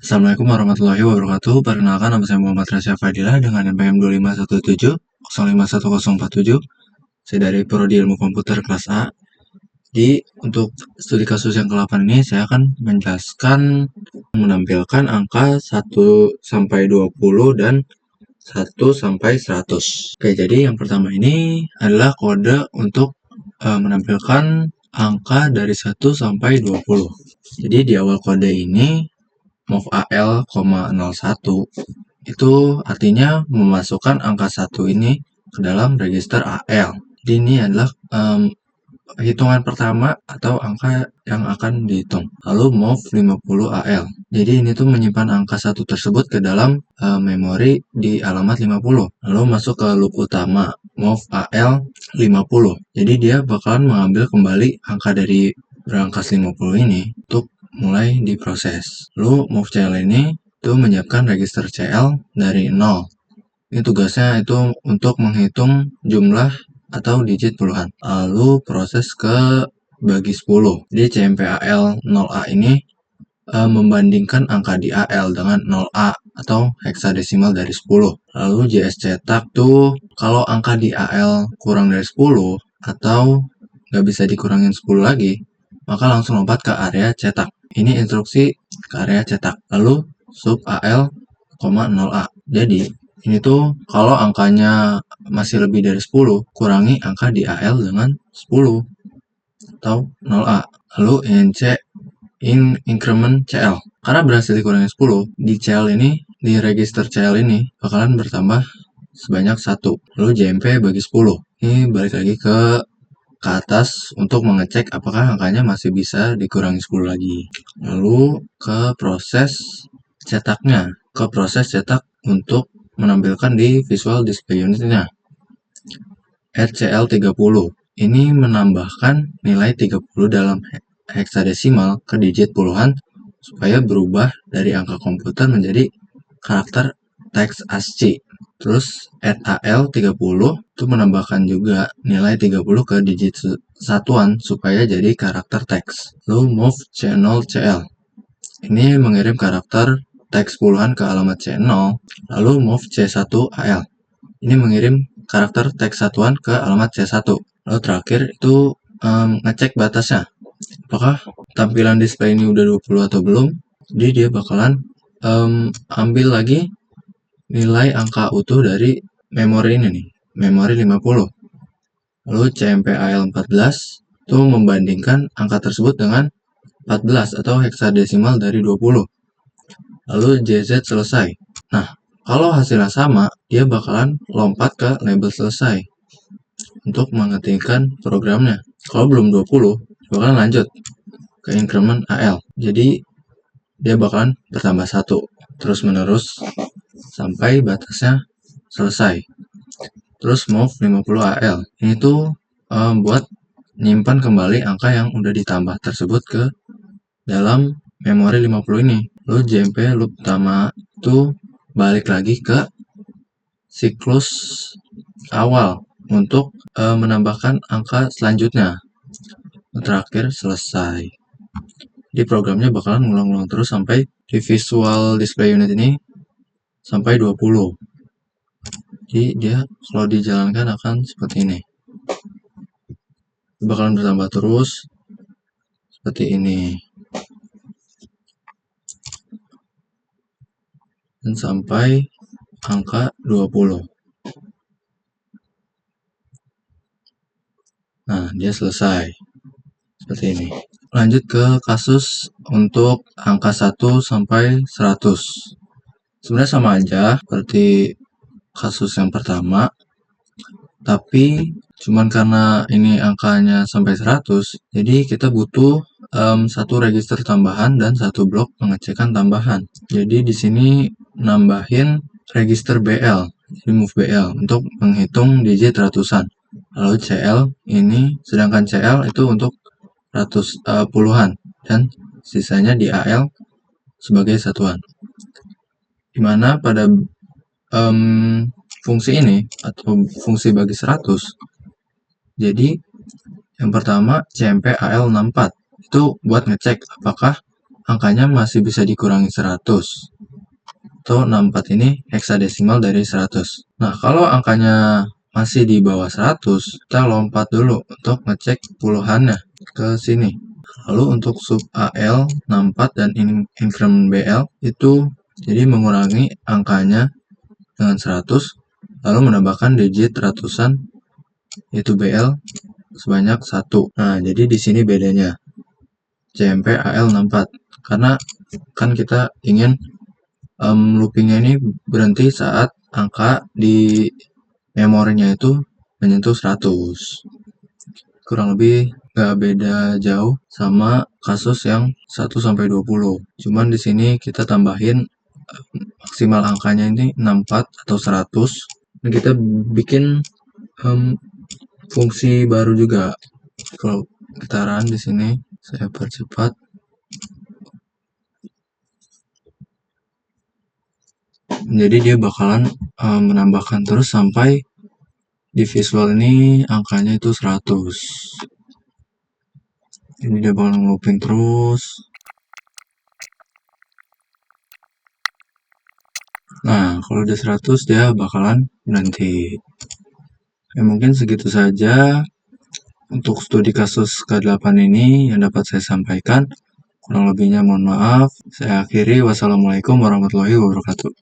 Assalamualaikum warahmatullahi wabarakatuh. Perkenalkan, nama saya Muhammad Rasya Fadilah dengan NPM 25170051047. Saya dari Prodi Ilmu Komputer kelas A. Jadi untuk studi kasus yang ke-8 ini saya akan menjelaskan menampilkan angka 1 sampai 20 dan 1 sampai 100. Oke, jadi yang pertama ini adalah kode untuk menampilkan angka dari 1 sampai 20. Jadi di awal kode ini move AL, 01 itu artinya memasukkan angka 1 ini ke dalam register AL. Jadi ini adalah hitungan pertama atau angka yang akan dihitung. Lalu move 50 AL. Jadi ini tuh menyimpan angka 1 tersebut ke dalam memori di alamat 50. Lalu masuk ke loop utama move AL 50. Jadi dia bakalan mengambil kembali angka dari berangkas 50 ini untuk mulai diproses. Lalu move CL ini itu menyiapkan register CL dari 0. Ini tugasnya itu untuk menghitung jumlah atau digit puluhan. Lalu proses ke bagi 10. Jadi CMPAL 0A ini membandingkan angka di AL dengan 0A atau heksadesimal dari 10. Lalu JS cetak tuh kalau angka di AL kurang dari 10 atau nggak bisa dikurangin 10 lagi, maka langsung lompat ke area cetak. Ini instruksi ke area cetak. Lalu sub AL, 0A. Jadi ini tuh kalau angkanya masih lebih dari 10, kurangi angka di AL dengan 10 atau 0A. Lalu INC increment CL. Karena berhasil dikurangi 10, di CL ini, di register CL ini bakalan bertambah sebanyak 1. Lalu JMP bagi 10. Ini balik lagi ke atas untuk mengecek apakah angkanya masih bisa dikurangi 10 lagi. Lalu ke proses cetaknya, ke proses cetak untuk menampilkan di visual display unit-nya. RCL30 ini menambahkan nilai 30 dalam heksadesimal ke digit puluhan supaya berubah dari angka komputer menjadi karakter teks ASCII. Terus RAL30 itu menambahkan juga nilai 30 ke digit satuan supaya jadi karakter teks. Lalu move C0CL ini mengirim karakter teks puluhan ke alamat C0. Lalu move C1AL ini mengirim karakter teks satuan ke alamat C1. Lalu terakhir itu ngecek batasnya. Apakah tampilan display ini udah 20 atau belum? Jadi dia bakalan ambil lagi nilai angka utuh dari memori ini nih, memori 50. Lalu CMPAL14 itu membandingkan angka tersebut dengan 14 atau heksadesimal dari 20. Lalu JZ selesai. Nah, kalau hasilnya sama, dia bakalan lompat ke label selesai untuk mengetikkan programnya. Kalau belum 20, bakalan lanjut ke increment AL. Jadi dia bakalan bertambah 1 terus menerus sampai batasnya selesai. Terus move 50 AL. Ini tuh buat nyimpan kembali angka yang udah ditambah tersebut ke dalam memori 50 ini. Lalu JMP loop utama itu balik lagi ke siklus awal untuk menambahkan angka selanjutnya. Terakhir selesai. Jadi programnya bakalan ngulang-ngulang terus sampai di visual display unit ini sampai 20. Jadi dia kalau dijalankan akan seperti ini. Bakalan bertambah terus seperti ini. Dan sampai angka 20. Nah, dia selesai. Seperti ini. Lanjut ke kasus untuk angka 1 sampai 100. Sebenarnya sama aja seperti kasus yang pertama, tapi cuman karena ini angkanya sampai 100, jadi kita butuh satu register tambahan dan satu blok pengecekan tambahan. Jadi di sini nambahin register BL, jadi move BL untuk menghitung digit ratusan. Lalu CL ini, sedangkan CL itu untuk puluhan dan sisanya di AL sebagai satuan. Dimana pada fungsi ini atau fungsi bagi 100, jadi yang pertama CMP AL64 itu buat ngecek apakah angkanya masih bisa dikurangi 100 atau 64 ini heksadesimal dari 100. Nah, kalau angkanya masih di bawah 100, kita lompat dulu untuk ngecek puluhannya ke sini. Lalu untuk sub AL 64 dan increment BL itu jadi mengurangi angkanya dengan 100 lalu menambahkan digit ratusan yaitu BL sebanyak 1. Nah, jadi di sini bedanya CMP AL 64 karena kan kita ingin loopingnya ini berhenti saat angka di memorinya itu menyentuh 100. Kurang lebih gak beda jauh sama kasus yang 1-20. Cuman di sini kita tambahin maksimal angkanya ini 64 atau 100. Dan kita bikin fungsi baru juga. Kalau kita run di sini, saya percepat. Jadi dia bakalan menambahkan terus sampai di visual ini angkanya itu 100. Ini dia bakalan looping terus. Nah, kalau udah 100 dia bakalan berhenti. Ya, mungkin segitu saja untuk studi kasus ke-8 ini yang dapat saya sampaikan. Kurang lebihnya mohon maaf. Saya akhiri. Wassalamualaikum warahmatullahi wabarakatuh.